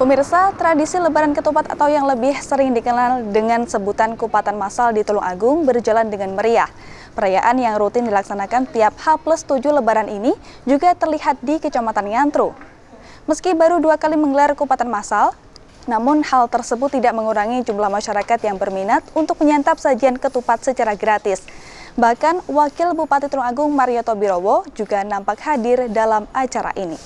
Pemirsa, tradisi Lebaran Ketupat atau yang lebih sering dikenal dengan sebutan Kupatan Massal di Tulungagung berjalan dengan meriah. Perayaan yang rutin dilaksanakan tiap H+7 Lebaran ini juga terlihat di Kecamatan Ngantru. Meski baru 2 kali menggelar Kupatan Massal, namun hal tersebut tidak mengurangi jumlah masyarakat yang berminat untuk menyantap sajian ketupat secara gratis. Bahkan Wakil Bupati Tulungagung Marioto Birowo juga nampak hadir dalam acara ini.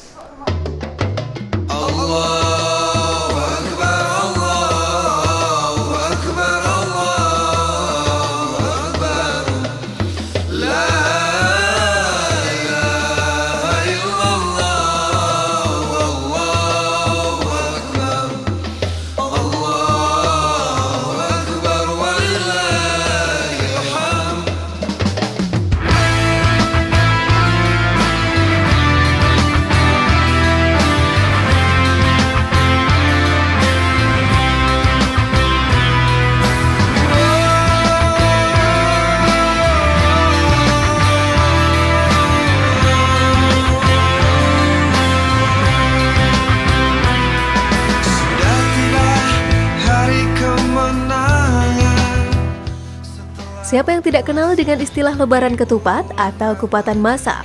Siapa yang tidak kenal dengan istilah Lebaran Ketupat atau Kupatan Massal?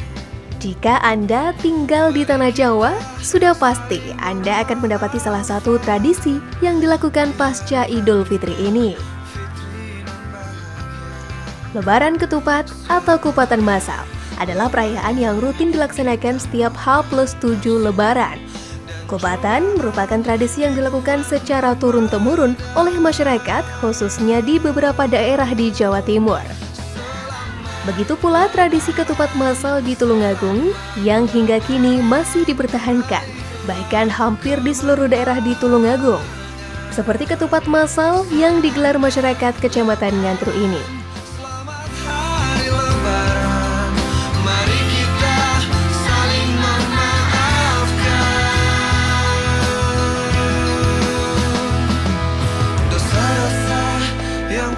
Jika Anda tinggal di Tanah Jawa, sudah pasti Anda akan mendapati salah satu tradisi yang dilakukan pasca Idul Fitri ini. Lebaran Ketupat atau Kupatan Massal adalah perayaan yang rutin dilaksanakan setiap H+7 Lebaran. Kupatan merupakan tradisi yang dilakukan secara turun-temurun oleh masyarakat, khususnya di beberapa daerah di Jawa Timur. Begitu pula tradisi ketupat massal di Tulungagung yang hingga kini masih dipertahankan, bahkan hampir di seluruh daerah di Tulungagung. Seperti ketupat massal yang digelar masyarakat Kecamatan Ngantru ini.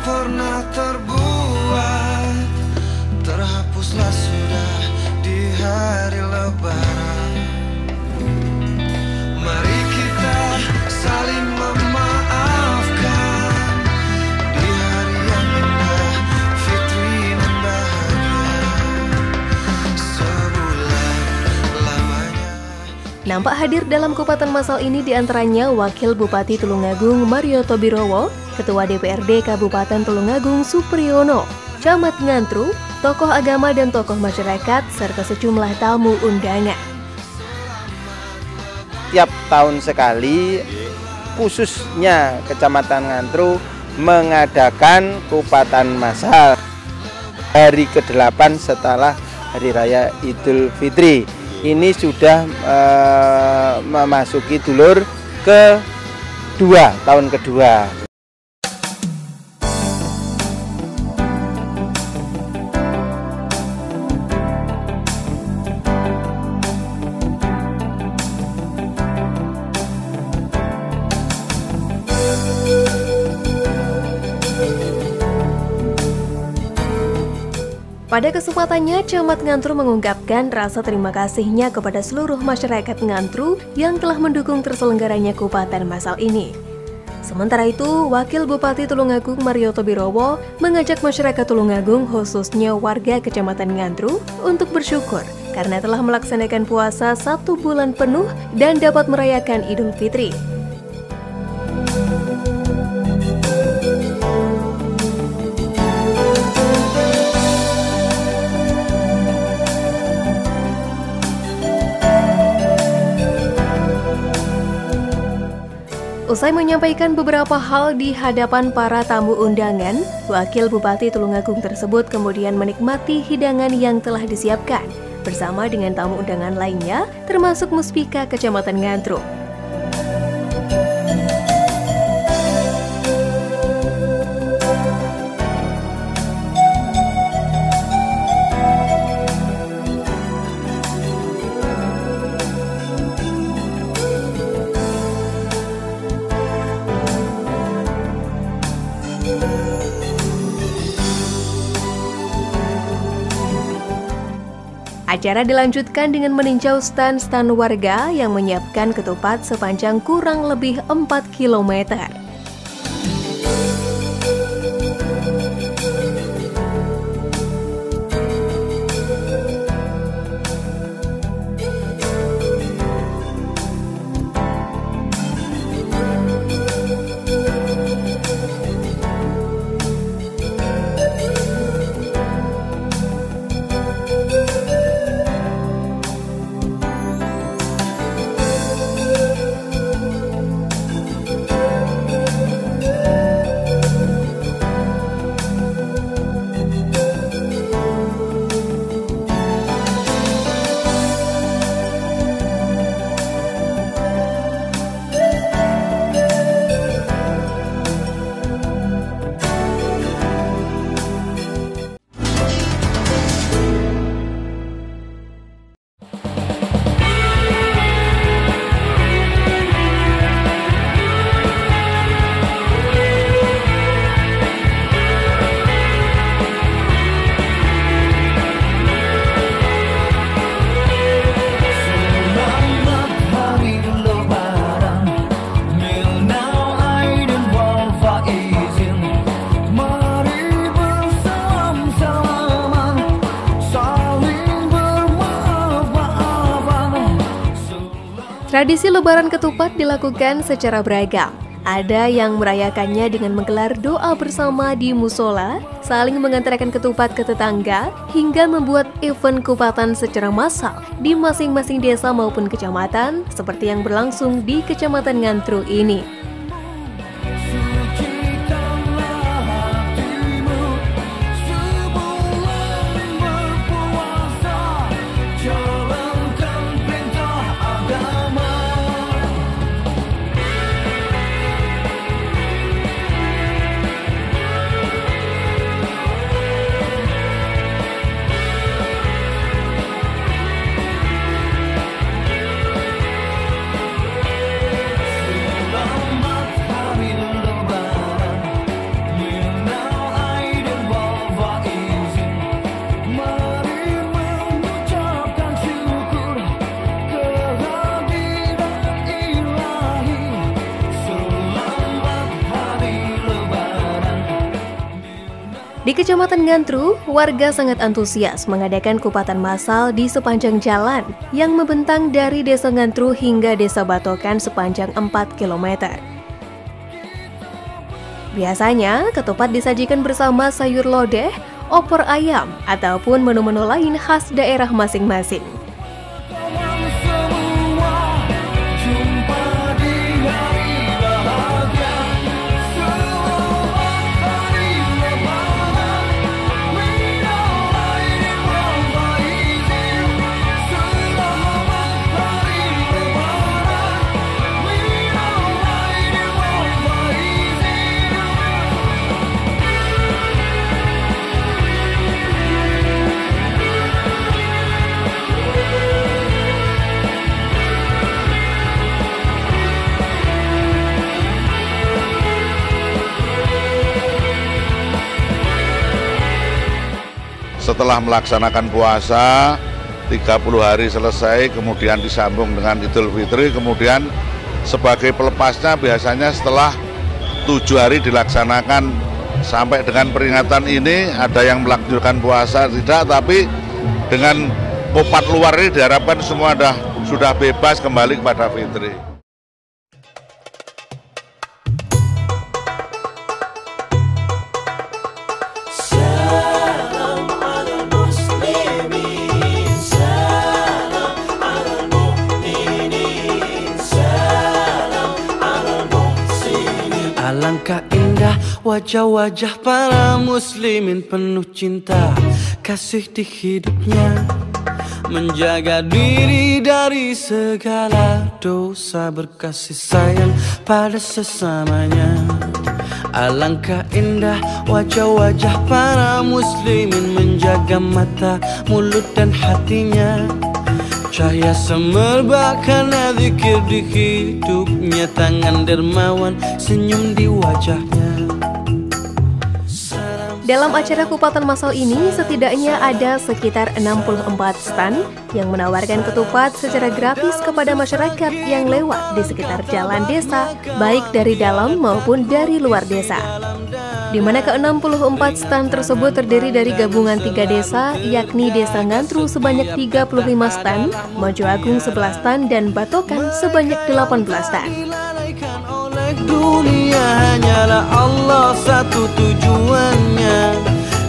Pernah terbuat, terhapuslah sudah di hari Lebaran. Mari kita saling memaafkan di hari yang indah, fitri dan bahagia. Sebulan lamanya. Nampak hadir dalam Kupatan Massal ini diantaranya Wakil Bupati Tulungagung Marioto Birowo, Ketua DPRD Kabupaten Tulungagung Supriyono, Camat Ngantru, tokoh agama dan tokoh masyarakat, serta sejumlah tamu undangan. Tiap tahun sekali, khususnya Kecamatan Ngantru mengadakan Kupatan Massal hari ke-8 setelah Hari Raya Idul Fitri. Ini sudah memasuki dulur tahun kedua. Pada kesempatannya, Camat Ngantru mengungkapkan rasa terima kasihnya kepada seluruh masyarakat Ngantru yang telah mendukung terselenggaranya Kupatan Massal ini. Sementara itu, Wakil Bupati Tulungagung Marioto Birowo mengajak masyarakat Tulungagung, khususnya warga Kecamatan Ngantru, untuk bersyukur karena telah melaksanakan puasa 1 bulan penuh dan dapat merayakan Idul Fitri. Usai menyampaikan beberapa hal di hadapan para tamu undangan, Wakil Bupati Tulungagung tersebut kemudian menikmati hidangan yang telah disiapkan bersama dengan tamu undangan lainnya, termasuk Muspika Kecamatan Ngantru. Acara dilanjutkan dengan meninjau stan-stan warga yang menyiapkan ketupat sepanjang kurang lebih 4 km. Tradisi Lebaran Ketupat dilakukan secara beragam. Ada yang merayakannya dengan menggelar doa bersama di musola, saling mengantarkan ketupat ke tetangga, hingga membuat event kupatan secara massal di masing-masing desa maupun kecamatan, seperti yang berlangsung di Kecamatan Ngantru ini. Di Kecamatan Ngantru, warga sangat antusias mengadakan kupatan massal di sepanjang jalan yang membentang dari Desa Ngantru hingga Desa Batokan sepanjang 4 km. Biasanya, ketupat disajikan bersama sayur lodeh, opor ayam, ataupun menu-menu lain khas daerah masing-masing. Setelah melaksanakan puasa 30 hari selesai, kemudian disambung dengan Idul Fitri, kemudian sebagai pelepasnya biasanya setelah 7 hari dilaksanakan sampai dengan peringatan ini, ada yang melanjutkan puasa tidak, tapi dengan kupat luar ini diharapkan semua sudah bebas kembali kepada fitri. Alangkah indah wajah-wajah para muslimin, penuh cinta kasih di hidupnya, menjaga diri dari segala dosa, berkasih sayang pada sesamanya. Alangkah indah wajah-wajah para muslimin, menjaga mata, mulut dan hatinya. Cahaya semerbak karena zikir di hidupnya, tangan dermawan senyum di wajahnya. Dalam acara kupatan massal ini, setidaknya ada sekitar 64 stand yang menawarkan ketupat secara gratis kepada masyarakat yang lewat di sekitar jalan desa, baik dari dalam maupun dari luar desa. Di mana ke-64 stand tersebut terdiri dari gabungan 3 desa, yakni Desa Ngantru sebanyak 35 stand, Mojo Agung 11 stand, dan Batokan sebanyak 18 stand. Dunia hanyalah Allah satu tujuannya.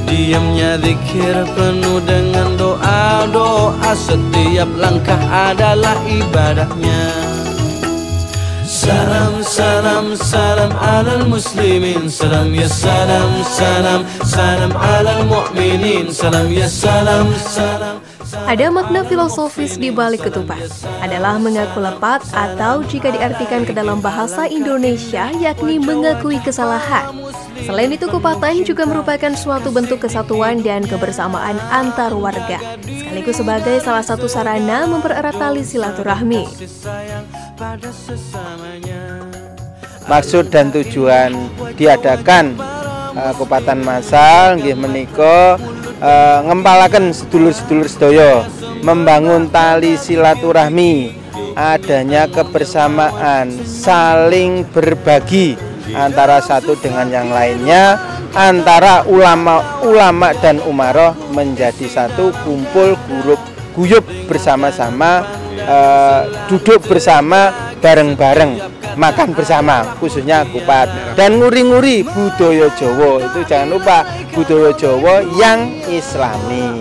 Diamnya zikir penuh dengan doa-doa, setiap langkah adalah ibadahnya. Salam, salam, salam alal muslimin. Salam ya salam, salam, salam alal mu'minin. Salam ya salam, salam. Ada makna filosofis di balik ketupat, adalah mengaku lepat atau jika diartikan ke dalam bahasa Indonesia yakni mengakui kesalahan. Selain itu, kupatan juga merupakan suatu bentuk kesatuan dan kebersamaan antar warga, sekaligus sebagai salah satu sarana mempererat tali silaturahmi. Maksud dan tujuan diadakan kupatan massal nggih menika ngempalaken sedulur-sedulur sedaya, membangun tali silaturahmi, adanya kebersamaan, saling berbagi antara satu dengan yang lainnya, antara ulama dan umaroh menjadi satu, kumpul guyup bersama-sama, duduk bersama bareng-bareng, makan bersama, khususnya kupat, dan nguri-nguri budaya Jawa. Itu jangan lupa budaya Jawa yang Islami.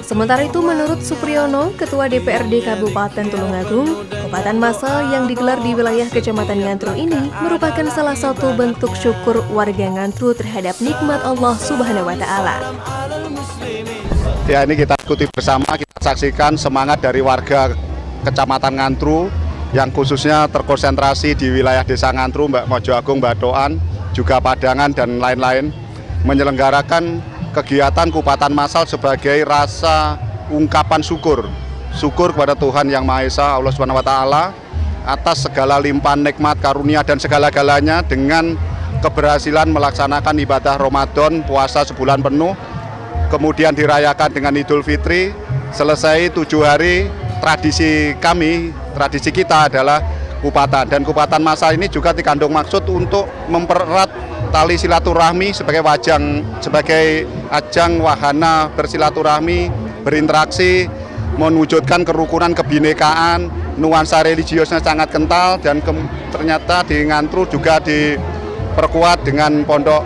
Sementara itu, menurut Supriyono, Ketua DPRD Kabupaten Tulungagung, kupatan massal yang digelar di wilayah Kecamatan Ngantru ini merupakan salah satu bentuk syukur warga Ngantru terhadap nikmat Allah Subhanahu wa Ta'ala. Ya, ini kita ikuti bersama, kita saksikan semangat dari warga Kecamatan Ngantru yang khususnya terkonsentrasi di wilayah Desa Ngantru, Mbak Mojo Agung, Batokan, juga Padangan dan lain-lain, menyelenggarakan kegiatan kupatan massal sebagai rasa ungkapan syukur kepada Tuhan Yang Maha Esa, Allah Subhanahu wa Ta'ala, atas segala limpahan nikmat, karunia dan segala-galanya dengan keberhasilan melaksanakan ibadah Ramadan, puasa sebulan penuh, kemudian dirayakan dengan Idul Fitri. Selesai 7 hari, tradisi kita adalah kupatan, dan kupatan massal ini juga dikandung maksud untuk mempererat tali silaturahmi sebagai ajang wahana bersilaturahmi, berinteraksi, mewujudkan kerukunan, kebinekaan, nuansa religiusnya sangat kental, dan ternyata di Ngantru juga diperkuat dengan Pondok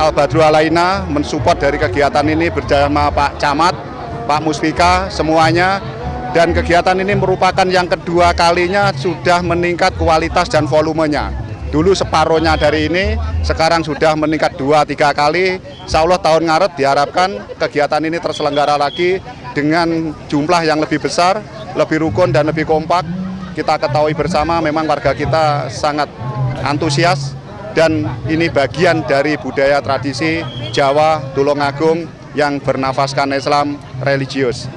Al-Badru Alaina, mensupport dari kegiatan ini bersama Pak Camat, Pak Musfika, semuanya. Dan kegiatan ini merupakan yang kedua kalinya sudah meningkat kualitas dan volumenya. Dulu separuhnya dari ini, sekarang sudah meningkat 2-3 kali. Insya Allah tahun ngarep diharapkan kegiatan ini terselenggara lagi dengan jumlah yang lebih besar, lebih rukun dan lebih kompak. Kita ketahui bersama memang warga kita sangat antusias, dan ini bagian dari budaya tradisi Jawa Tulungagung yang bernafaskan Islam religius.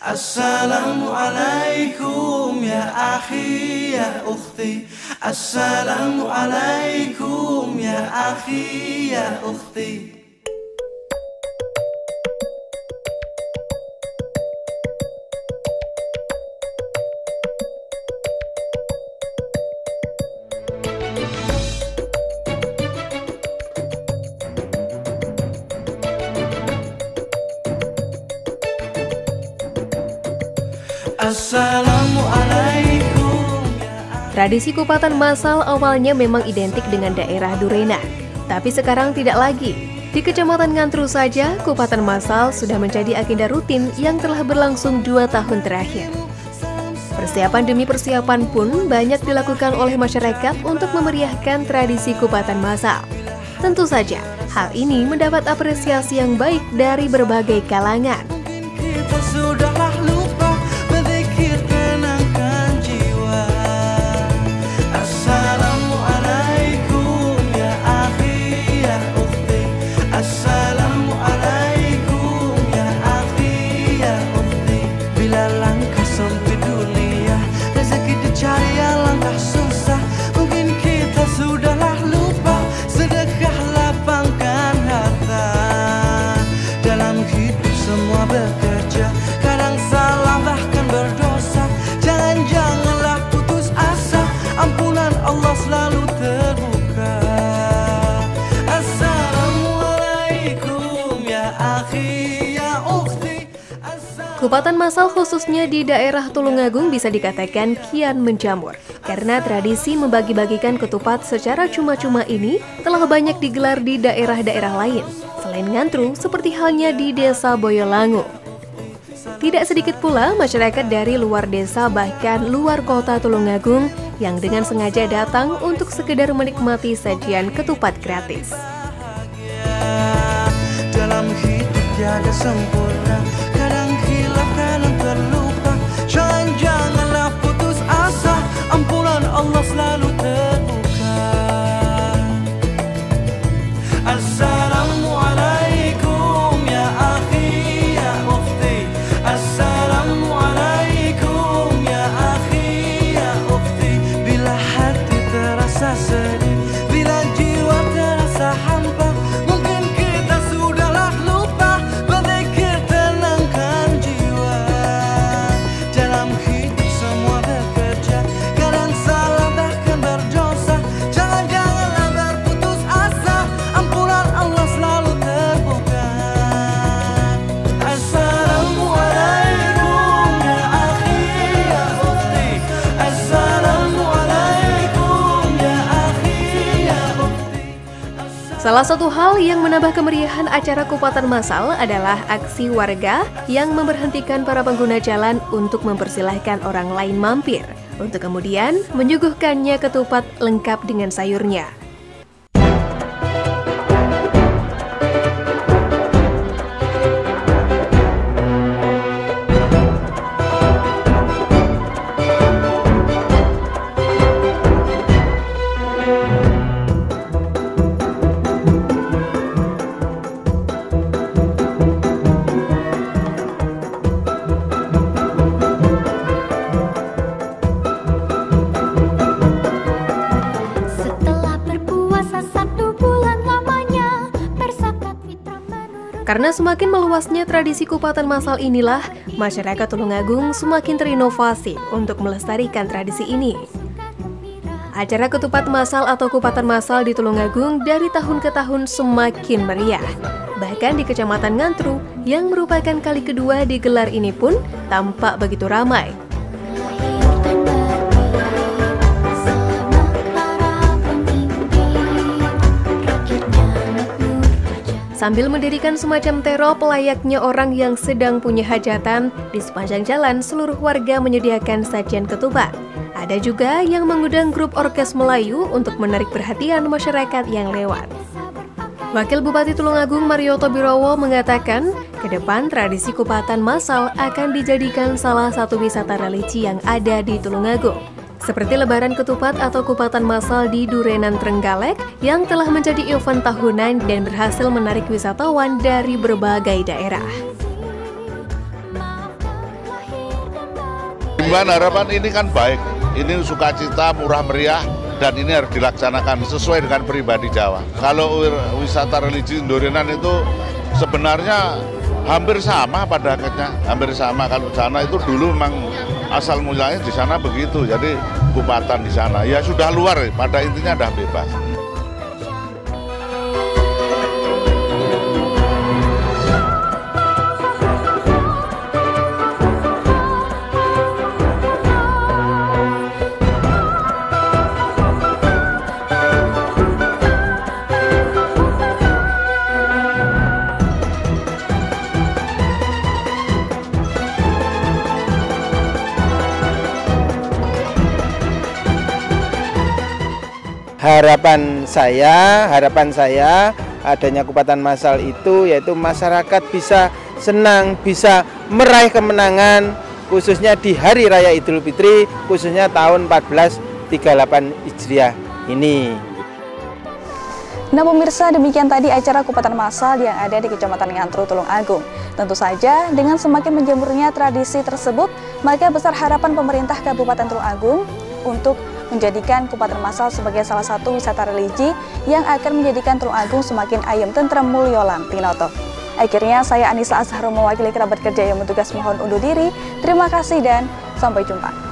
Assalamualaikum ya akhi ya ukhti. Assalamualaikum ya akhi ya ukhti. Tradisi kupatan massal awalnya memang identik dengan daerah Durena, tapi sekarang tidak lagi. Di Kecamatan Ngantru saja, kupatan massal sudah menjadi agenda rutin yang telah berlangsung 2 tahun terakhir. Persiapan demi persiapan pun banyak dilakukan oleh masyarakat untuk memeriahkan tradisi kupatan massal. Tentu saja, hal ini mendapat apresiasi yang baik dari berbagai kalangan. Kita sudahlah lupa berzikir tenangkan jiwa. Assalamualaikum ya akhi ya ukhti. Assalamualaikum ya akhi ya ukhti. Bila langkah sampai dunia Kupatan massal khususnya di daerah Tulungagung bisa dikatakan kian menjamur karena tradisi membagi-bagikan ketupat secara cuma-cuma ini telah banyak digelar di daerah-daerah lain selain Ngantru seperti halnya di Desa Boyolangu. Tidak sedikit pula masyarakat dari luar desa bahkan luar kota Tulungagung yang dengan sengaja datang untuk sekedar menikmati sajian ketupat gratis. Dalam hidup tiada sempurna, kadang hilaf, kadang terlupa. Janganlah putus asa, ampunan Allah selalu terbuka. Assalamualaikum ya akhi ya ukhti. Assalamualaikum ya akhi ya ukhti. Bila hati terasa sedih, bila jiwa terasa hampa, mungkin kita sudahlah lupa berzikir tenangkan jiwa. Dalam hidup semua bekerja, kadang salah bahkan berdosa. Janganlah berputus asa, ampunan Allah selalu terbuka. Assalamualaikum ya akhi ya ukhti. Assalamualaikum ya akhi ya ukhti. Salah satu hal yang menambah kemeriahan acara kupatan massal adalah aksi warga yang memberhentikan para pengguna jalan untuk mempersilahkan orang lain mampir, untuk kemudian menyuguhkannya ketupat lengkap dengan sayurnya. Karena semakin meluasnya tradisi kupatan massal inilah, masyarakat Tulungagung semakin terinovasi untuk melestarikan tradisi ini. Acara ketupat massal atau kupatan massal di Tulungagung dari tahun ke tahun semakin meriah. Bahkan di Kecamatan Ngantru yang merupakan kali kedua digelar ini pun tampak begitu ramai. Sambil mendirikan semacam terop layaknya orang yang sedang punya hajatan, di sepanjang jalan seluruh warga menyediakan sajian ketupat. Ada juga yang mengundang grup orkes Melayu untuk menarik perhatian masyarakat yang lewat. Wakil Bupati Tulungagung Marioto Birowo mengatakan, ke depan tradisi kupatan massal akan dijadikan salah satu wisata religi yang ada di Tulungagung. Seperti lebaran ketupat atau kupatan massal di Durenan Trenggalek yang telah menjadi event tahunan dan berhasil menarik wisatawan dari berbagai daerah. Himbawan harapan ini kan baik, ini sukacita, murah meriah, dan ini harus dilaksanakan sesuai dengan pribadi Jawa. Kalau wisata religi Durenan itu sebenarnya hampir sama pada akhirnya, hampir sama. Kalau sana itu dulu memang asal mulanya di sana begitu, jadi kupatan di sana. Ya sudah luar, pada intinya dah bebas. Harapan saya adanya kupatan massal itu yaitu masyarakat bisa senang, bisa meraih kemenangan khususnya di Hari Raya Idul Fitri, khususnya tahun 1438 Hijriah ini. Nah pemirsa, demikian tadi acara kupatan massal yang ada di Kecamatan Ngantru, Tulungagung. Tentu saja dengan semakin menjamurnya tradisi tersebut, maka besar harapan pemerintah Kabupaten Tulungagung untuk menjadikan kupatan massal sebagai salah satu wisata religi yang akan menjadikan Tulungagung semakin ayem, tentrem, mulyo lan tinoto. Akhirnya saya Anissa Azhar mewakili kerabat kerja yang bertugas mohon undur diri. Terima kasih dan sampai jumpa.